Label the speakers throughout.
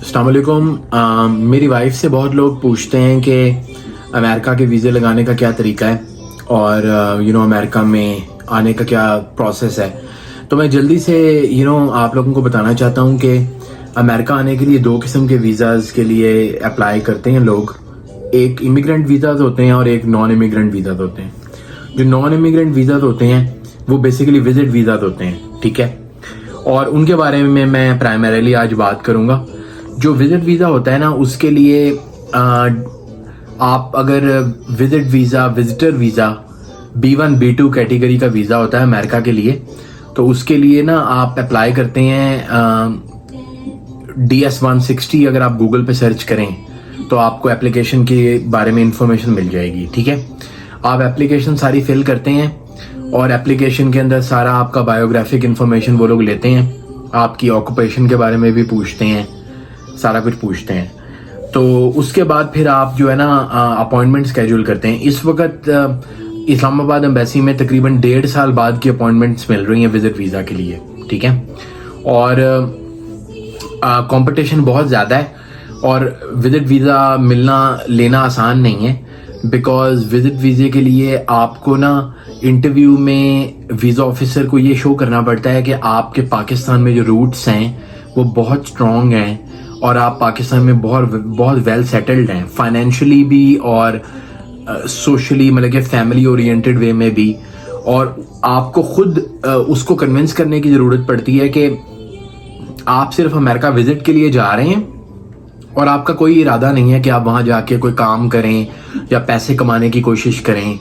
Speaker 1: अस्सलाम वालेकुम। मेरी वाइफ से बहुत लोग पूछते हैं कि अमेरिका के वीज़े लगाने का क्या तरीका है और अमेरिका में आने का क्या प्रोसेस है। तो मैं जल्दी से आप लोगों को बताना चाहता हूँ कि अमेरिका आने के लिए दो किस्म के वीज़ाज़ के लिए अप्लाई करते हैं लोग। एक इमिग्रेंट वीज़ाज़ होते हैं और एक नॉन इमिग्रेंट वीज़ाज़ होते हैं। जो नॉन इमिग्रेंट वीज़ाज़ होते हैं वो बेसिकली विजिट वीज़ाज़ होते हैं, ठीक है। और उनके बारे में मैं प्राइमरीली आज बात करूँगा। जो विजिट वीज़ा होता है ना, उसके लिए आप अगर visitor visa B1 B2 category का वीज़ा होता है अमेरिका के लिए, तो उसके लिए ना आप अप्लाई करते हैं DS-160। अगर आप गूगल पे सर्च करें तो आपको एप्लीकेशन के बारे में इंफॉर्मेशन मिल जाएगी, ठीक है। आप एप्लीकेशन सारी फिल करते हैं और एप्लीकेशन के अंदर सारा आपका बायोग्राफिक इंफॉर्मेशन वो लोग लेते हैं, आपकी ऑक्यूपेशन के बारे में भी पूछते हैं, सारा कुछ पूछते हैं। तो उसके बाद फिर आप जो है ना अपॉइंटमेंट स्केड्यूल करते हैं। इस वक्त इस्लामाबाद एम्बेसी में तकरीबन 1.5 साल बाद की अपॉइंटमेंट्स मिल रही हैं विजिट वीज़ा के लिए, ठीक है। और कंपटीशन बहुत ज़्यादा है और विजिट वीज़ा लेना आसान नहीं है, बिकॉज विजिट वीज़े के लिए आपको ना इंटरव्यू में वीज़ा ऑफिसर को ये शो करना पड़ता है कि आपके पाकिस्तान में जो रूट्स हैं वो बहुत स्ट्रॉन्ग हैं और आप पाकिस्तान में बहुत वेल सेटल्ड हैं, फाइनेंशियली भी और सोशली, मतलब कि फैमिली ओरिएंटेड वे में भी। और आपको खुद उसको कन्विंस करने की ज़रूरत पड़ती है कि आप सिर्फ अमेरिका विजिट के लिए जा रहे हैं और आपका कोई इरादा नहीं है कि आप वहाँ जाके कोई काम करें या पैसे कमाने की कोशिश करें,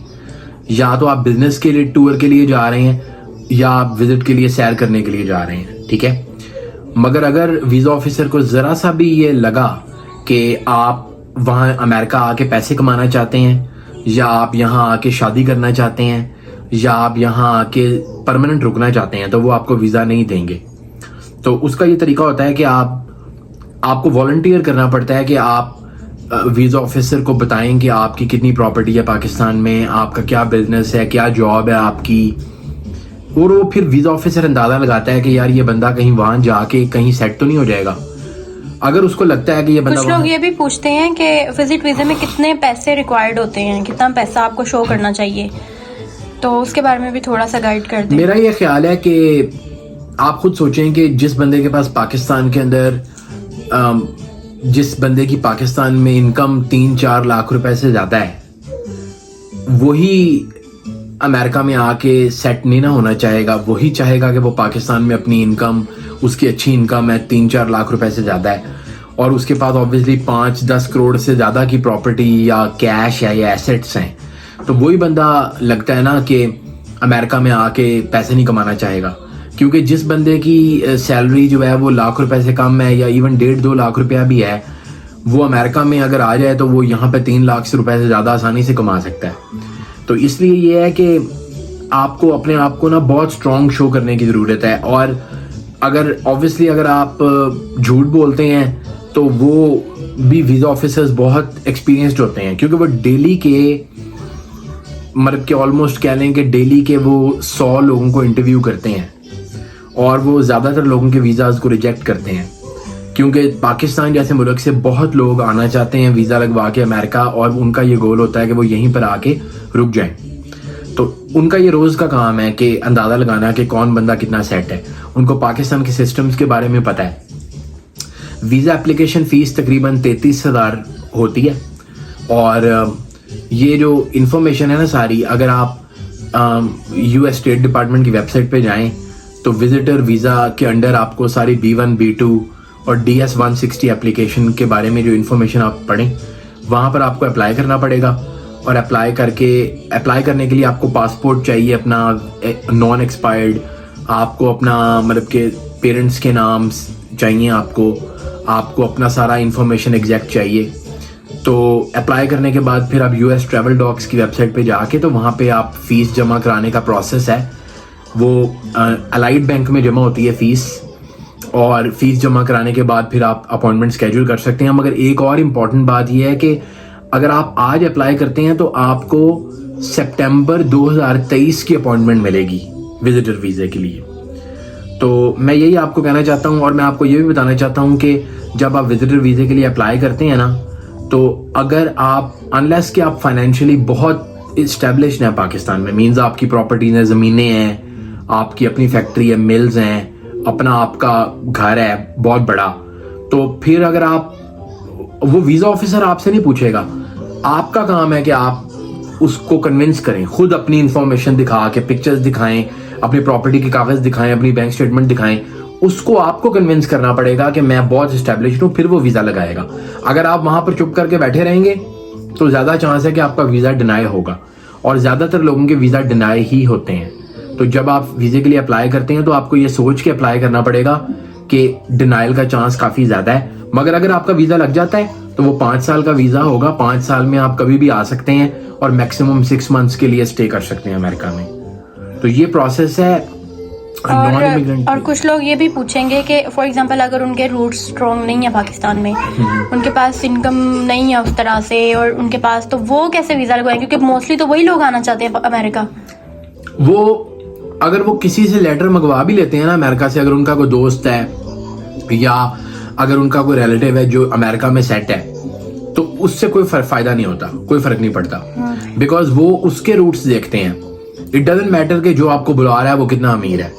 Speaker 1: या तो आप बिजनेस के लिए टूर के लिए जा रहे हैं या आप विजिट के लिए सैर करने के लिए जा रहे हैं, ठीक है। मगर अगर वीज़ा ऑफिसर को ज़रा सा भी ये लगा कि आप वहाँ अमेरिका आके पैसे कमाना चाहते हैं, या आप यहाँ आके शादी करना चाहते हैं, या आप यहाँ आके परमानेंट रुकना चाहते हैं, तो वो आपको वीज़ा नहीं देंगे। तो उसका ये तरीका होता है कि आपको वॉलंटियर करना पड़ता है कि आप वीज़ा ऑफिसर को बताएं कि आपकी कितनी प्रॉपर्टी है पाकिस्तान में, आपका क्या बिजनेस है, क्या जॉब है आपकी। और वो फिर वीज़ा ऑफिसर अंदाज़ा लगाता है कि यार ये बंदा कहीं वहाँ जाके कहीं सेट तो नहीं हो जाएगा। अगर उसको लगता है कि ये बंदा,
Speaker 2: कुछ लोग ये भी पूछते हैं कि विजिट वीज़ा में कितने पैसे रिक्वायर्ड होते हैं, कितना पैसा आपको शो करना चाहिए, तो उसके बारे में भी थोड़ा सा गाइड कर दें।
Speaker 1: मेरा ये ख्याल है कि आप खुद सोचें कि जिस बंदे के पास पाकिस्तान के अंदर जिस बंदे की पाकिस्तान में इनकम 3-4 लाख रुपए से ज़्यादा है, वही अमेरिका में आके सेट नहीं ना होना चाहेगा। वही चाहेगा कि वो पाकिस्तान में अपनी इनकम, उसकी अच्छी इनकम है, 3-4 लाख रुपए से ज़्यादा है, और उसके पास ऑब्वियसली 5-10 करोड़ से ज़्यादा की प्रॉपर्टी या कैश है या एसेट्स हैं। तो वही बंदा लगता है ना कि अमेरिका में आके पैसे नहीं कमाना चाहेगा, क्योंकि जिस बंदे की सैलरी जो है वो लाख रुपए से कम है या इवन 1.5-2 लाख रुपया भी है, वो अमेरिका में अगर आ जाए तो वो यहाँ पे 3 लाख रुपए से ज़्यादा आसानी से कमा सकता है। तो इसलिए ये है कि आपको अपने आप को ना बहुत स्ट्रॉन्ग शो करने की ज़रूरत है। और अगर ऑब्वियसली अगर आप झूठ बोलते हैं तो वो भी वीज़ा ऑफिसर्स बहुत एक्सपीरियंस्ड होते हैं, क्योंकि वो डेली के मतलब कि ऑलमोस्ट कह लें कि डेली के वो 100 लोगों को इंटरव्यू करते हैं और वो ज़्यादातर लोगों के वीज़ाज़ को रिजेक्ट करते हैं, क्योंकि पाकिस्तान जैसे मुल्क से बहुत लोग आना चाहते हैं वीज़ा लगवा के अमेरिका, और उनका ये गोल होता है कि वो यहीं पर आके रुक जाएं। तो उनका ये रोज़ का काम है कि अंदाज़ा लगाना कि कौन बंदा कितना सेट है। उनको पाकिस्तान के सिस्टम्स के बारे में पता है। वीज़ा एप्लीकेशन फ़ीस तकरीबन 33,000 होती है, और ये जो इन्फॉर्मेशन है ना सारी, अगर आप US स्टेट डिपार्टमेंट की वेबसाइट पे जाएं तो विजिटर वीज़ा के अंडर आपको सारी B1 B2 और DS-160 एप्लीकेशन के बारे में जो इन्फॉर्मेशन आप पढ़ें, वहाँ पर आपको अप्लाई करना पड़ेगा। और अप्लाई करने के लिए आपको पासपोर्ट चाहिए अपना नॉन एक्सपायर्ड, आपको अपना मतलब के पेरेंट्स के नाम चाहिए, आपको अपना सारा इन्फॉर्मेशन एग्जैक्ट चाहिए। तो अप्लाई करने के बाद फिर आप US ट्रैवल डॉक्स की वेबसाइट पे जाके, तो वहाँ पे आप फ़ीस जमा कराने का प्रोसेस है, वो अलाइड बैंक में जमा होती है फ़ीस, और फीस जमा कराने के बाद फिर आप अपॉइंटमेंट स्केड्यूल कर सकते हैं। मगर एक और इम्पॉर्टेंट बात यह है कि अगर आप आज अप्लाई करते हैं तो आपको सितंबर 2023 की अपॉइंटमेंट मिलेगी विजिटर वीज़े के लिए। तो मैं यही आपको कहना चाहता हूँ, और मैं आपको ये भी बताना चाहता हूँ कि जब आप विजिटर वीजे के लिए अप्लाई करते हैं ना, तो अगर आप अनलेस कि आप फाइनेंशियली बहुत इस्टेब्लिश्ड हैं पाकिस्तान में, मीन्स आपकी प्रॉपर्टीज हैं, ज़मीनें हैं, आपकी अपनी फैक्ट्री है, मिल्स हैं, अपना आपका घर है बहुत बड़ा, तो फिर अगर आप, वो वीज़ा ऑफिसर आपसे नहीं पूछेगा, आपका काम है कि आप उसको कन्विंस करें, खुद अपनी इंफॉर्मेशन दिखा के, पिक्चर्स दिखाएं, अपनी प्रॉपर्टी के कागज दिखाएं, अपनी बैंक स्टेटमेंट दिखाएं, उसको आपको कन्विंस करना पड़ेगा कि मैं बहुत एस्टेब्लिश्ड हूं, फिर वो वीजा लगाएगा। अगर आप वहां पर चुप करके बैठे रहेंगे तो ज्यादा चांस है कि आपका वीजा डिनाई होगा, और ज्यादातर लोगों के वीजा डिनाई ही होते हैं। तो जब आप वीजे के लिए अप्लाई करते हैं तो आपको ये सोच के अप्लाई करना पड़ेगा कि डिनाइल का चांस काफी ज्यादा है। मगर अगर आपका वीजा लग जाता है तो वो 5 साल का वीजा होगा, 5 साल में आप कभी भी आ सकते हैं और मैक्सिमम 6 मंथ्स के लिए स्टे कर सकते हैं अमेरिका में। तो ये प्रोसेस है नॉन इमिग्रेंट।
Speaker 2: और कुछ लोग ये भी पूछेंगे कि फॉर एग्जांपल अगर उनके रूट्स स्ट्रॉन्ग नहीं है पाकिस्तान में, उनके पास इनकम नहीं है उस तरह से, और उनके पास, तो वो कैसे वीजा लगवाएंगे? क्योंकि मोस्टली तो वही लोग आना चाहते हैं अमेरिका।
Speaker 1: वो अगर वो किसी से लेटर मंगवा भी लेते हैं ना अमेरिका से, अगर उनका कोई दोस्त है या अगर उनका कोई रिलेटिव है जो अमेरिका में सेट है, तो उससे कोई फायदा नहीं होता, कोई फर्क नहीं पड़ता, बिकॉज वो उसके रूट्स देखते हैं। इट डजंट मैटर कि जो आपको बुला रहा है वो कितना अमीर है,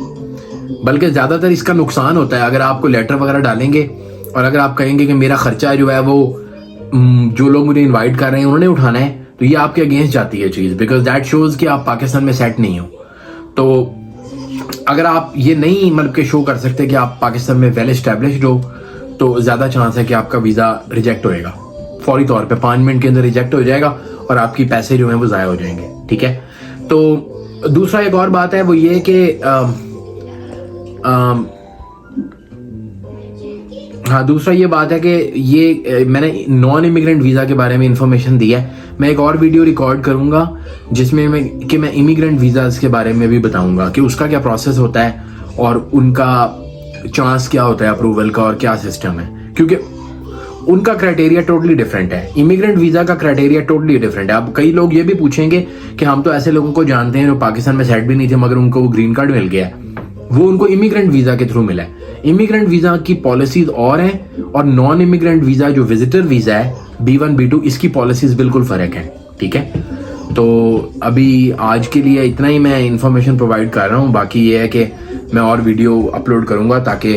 Speaker 1: बल्कि ज्यादातर इसका नुकसान होता है अगर आपको लेटर वगैरह डालेंगे और अगर आप कहेंगे कि मेरा खर्चा जो है वो जो लोग मुझे इनवाइट कर रहे हैं उन्होंने उठाना है, तो ये आपके अगेंस्ट जाती है चीज, बिकॉज दैट शोज कि आप पाकिस्तान में सेट नहीं हो। तो अगर आप ये नहीं मतलब के शो कर सकते कि आप पाकिस्तान में वेल एस्टेब्लिश्ड हो, तो ज्यादा चांस है कि आपका वीजा रिजेक्ट होएगा फौरी तौर पे, 5 मिनट के अंदर रिजेक्ट हो जाएगा और आपकी पैसे जो है वो जाया हो जाएंगे। ठीक है। तो दूसरा एक और बात है वो ये कि हाँ, दूसरा ये बात है कि ये मैंने नॉन इमिग्रेंट वीजा के बारे में इंफॉर्मेशन दी है। मैं एक और वीडियो रिकॉर्ड करूंगा जिसमें मैं इमिग्रेंट वीजाज के बारे में भी बताऊंगा कि उसका क्या प्रोसेस होता है और उनका चांस क्या होता है अप्रूवल का और क्या सिस्टम है, क्योंकि उनका क्राइटेरिया टोटली डिफरेंट है। इमिग्रेंट वीजा का क्राइटेरिया टोटली डिफरेंट है। अब कई लोग ये भी पूछेंगे कि हम तो ऐसे लोगों को जानते हैं जो पाकिस्तान में सेट भी नहीं थे मगर उनको ग्रीन कार्ड मिल गया, वो उनको इमिग्रेंट वीजा के थ्रू मिला है। इमिग्रेंट वीजा की पॉलिसीज और हैं और नॉन इमिग्रेंट वीजा जो विजिटर वीजा है B1 B2, इसकी पॉलिसीज बिल्कुल फर्क है। ठीक है। तो अभी आज के लिए इतना ही मैं इंफॉर्मेशन प्रोवाइड कर रहा हूँ। बाकी ये है कि मैं और वीडियो अपलोड करूंगा ताकि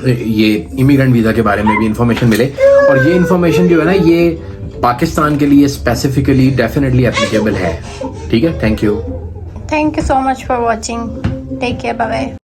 Speaker 1: ये इमिग्रेंट वीजा के बारे में भी इंफॉर्मेशन मिले, और ये इंफॉर्मेशन जो है ना ये पाकिस्तान के लिए स्पेसिफिकली डेफिनेटली एप्लीकेबल है। ठीक है। Thank you so much for watching. Take care, bye bye.